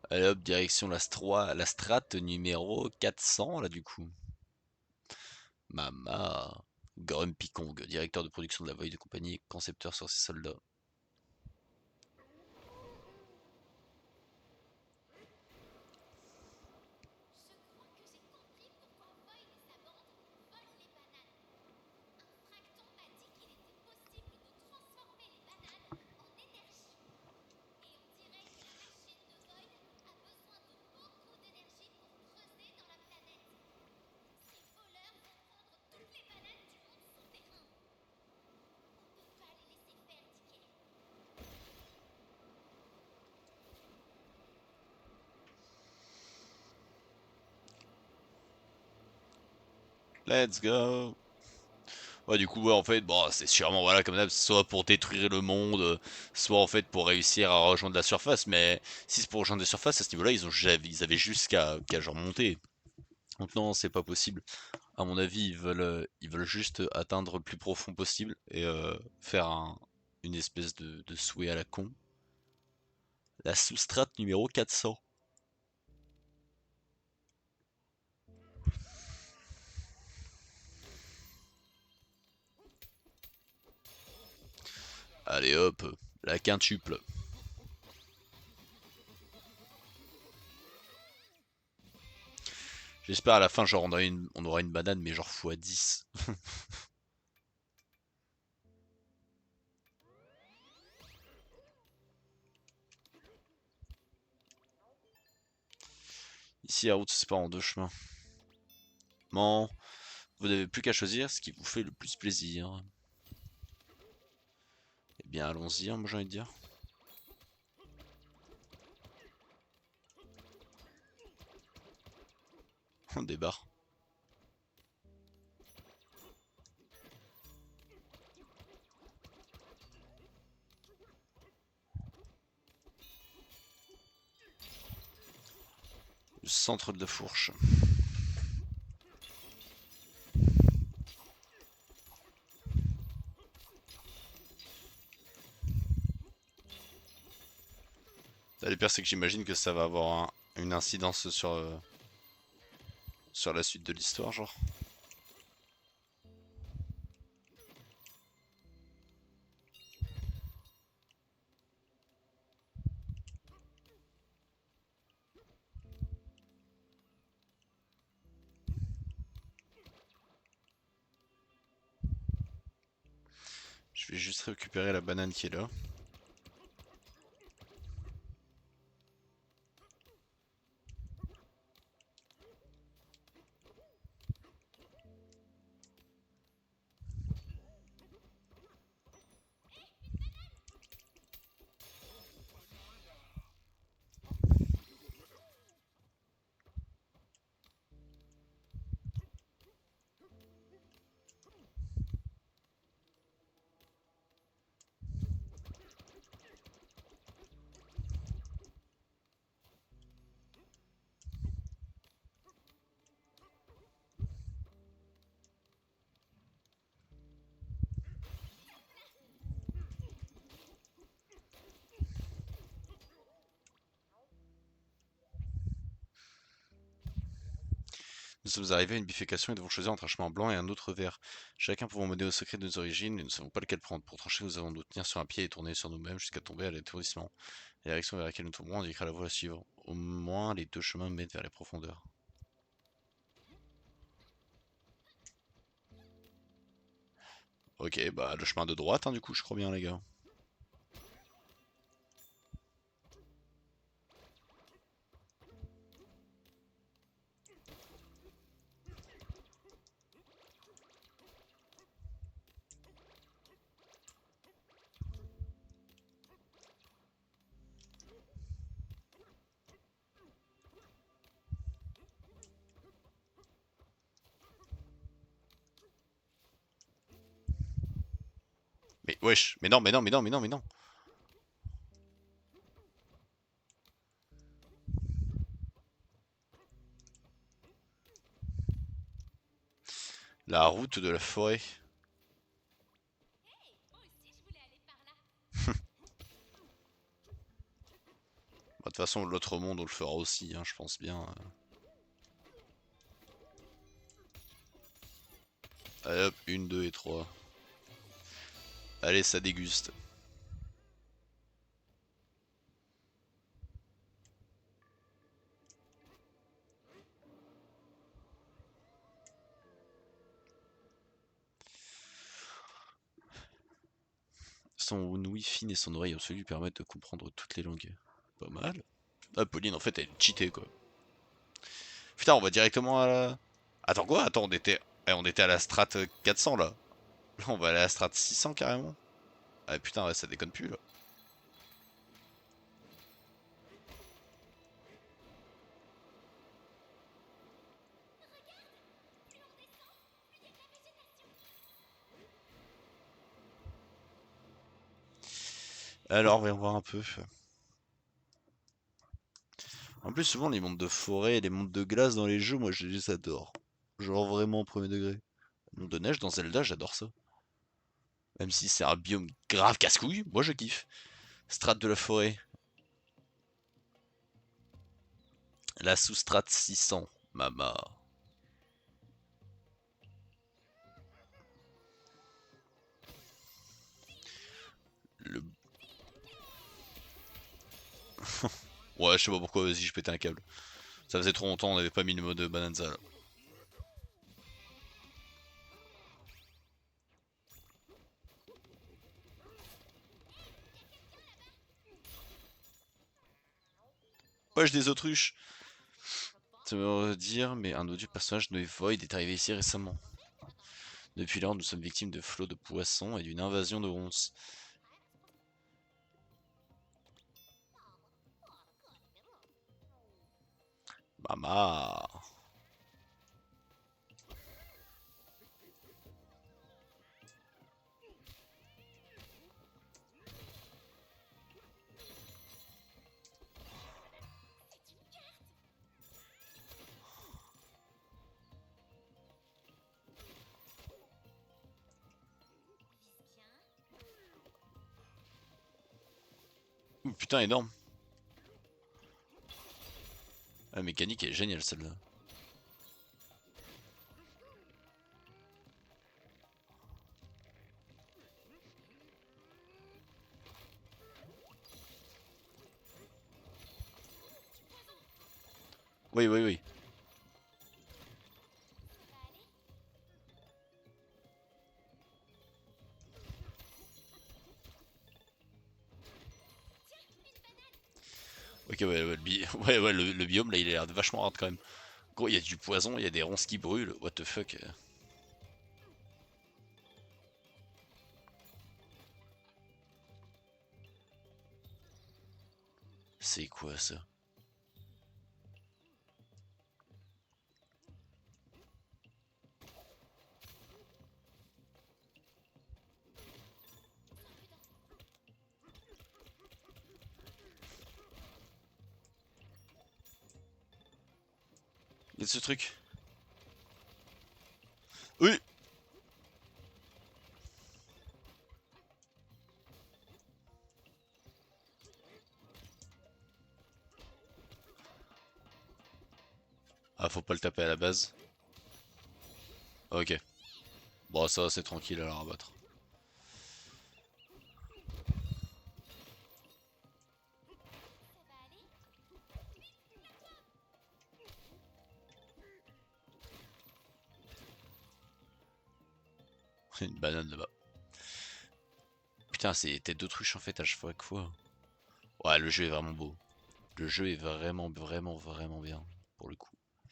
Allez hop, direction la strate numéro 400 là du coup. Mama. Grumpy Kong, directeur de production de la Void de compagnie et concepteur sur ses soldats. Let's go. Ouais, du coup, ouais, en fait, bon, c'est sûrement, voilà, comme d'hab, soit pour détruire le monde, soit en fait pour réussir à rejoindre la surface. Mais si c'est pour rejoindre la surface, à ce niveau-là, ils avaient juste qu'à genre monter. Donc non, c'est pas possible. À mon avis, ils veulent juste atteindre le plus profond possible et faire une espèce de souhait à la con. La sous-strate numéro 400. Allez hop, la quintuple. J'espère à la fin, genre, on aura une banane, mais genre x10. Ici, la route se sépare en deux chemins. Bon, vous n'avez plus qu'à choisir ce qui vous fait le plus plaisir. Eh bien, allons-y, hein, moi j'ai envie de dire. On débarre. Le centre de la fourche. Le pire, c'est que j'imagine que ça va avoir une incidence sur la suite de l'histoire, genre. Je vais juste récupérer la banane qui est là. Nous sommes arrivés à une bifurcation et devons choisir entre un chemin blanc et un autre vert. Chacun pouvant mener au secret de nos origines, et nous ne savons pas lequel prendre. Pour trancher, nous avons de nous tenir sur un pied et tourner sur nous-mêmes jusqu'à tomber à l'étourdissement. La direction vers laquelle nous tomberons indiquera la voie à suivre. Au moins, les deux chemins mènent vers les profondeurs. Ok, bah le chemin de droite, hein, du coup, je crois bien, les gars. Mais wesh, mais non, mais non, mais non, mais non, mais non. La route de la forêt. De toute façon, l'autre monde, on le fera aussi, hein, je pense bien. Allez hop, 1, 2 et 3. Allez, ça déguste. Son ouïe fine et son oreille absolue lui permettent de comprendre toutes les langues. Pas mal. Ah, Pauline, en fait, elle est cheatée, quoi. Putain, on va directement à la... Attends, quoi? Attends, on était à la strat 400, là. Là, on va aller à la strat 600, carrément. Ah, putain, ouais, ça déconne plus, là. Alors, voyons voir un peu. En plus, souvent, les mondes de forêt et les mondes de glace dans les jeux, moi, je les adore. Genre, vraiment, au premier degré. Le monde de neige dans Zelda, j'adore ça. Même si c'est un biome grave casse-couille, moi, je kiffe. Strat de la forêt. La sous-strat 600. Mama. Le... Ouais, je sais pas pourquoi, vas-y, je pétais un câble. Ça faisait trop longtemps, on n'avait pas mis le mode Bonanza, là. Wesh, des autruches. Ça veut dire, mais un audio personnage nommé Void est arrivé ici récemment. Depuis lors, nous sommes victimes de flots de poissons et d'une invasion de ronces. Mama. Ouh, putain, énorme. La mécanique est géniale, celle-là. Oui, oui, oui. Ok, ouais, ouais, ouais, ouais, le biome, là, il a l'air vachement hard, quand même. Gros, il y a du poison, il y a des ronces qui brûlent. What the fuck. C'est quoi, ça? Il y a ce truc. Oui. Ah, faut pas le taper à la base. Ok. Bon, ça va, c'est tranquille à la rabattre. Une banane là-bas. Putain, c'est tête d'autruche en fait à chaque fois. Ouais, le jeu est vraiment beau. Le jeu est vraiment, vraiment, vraiment bien, pour le coup.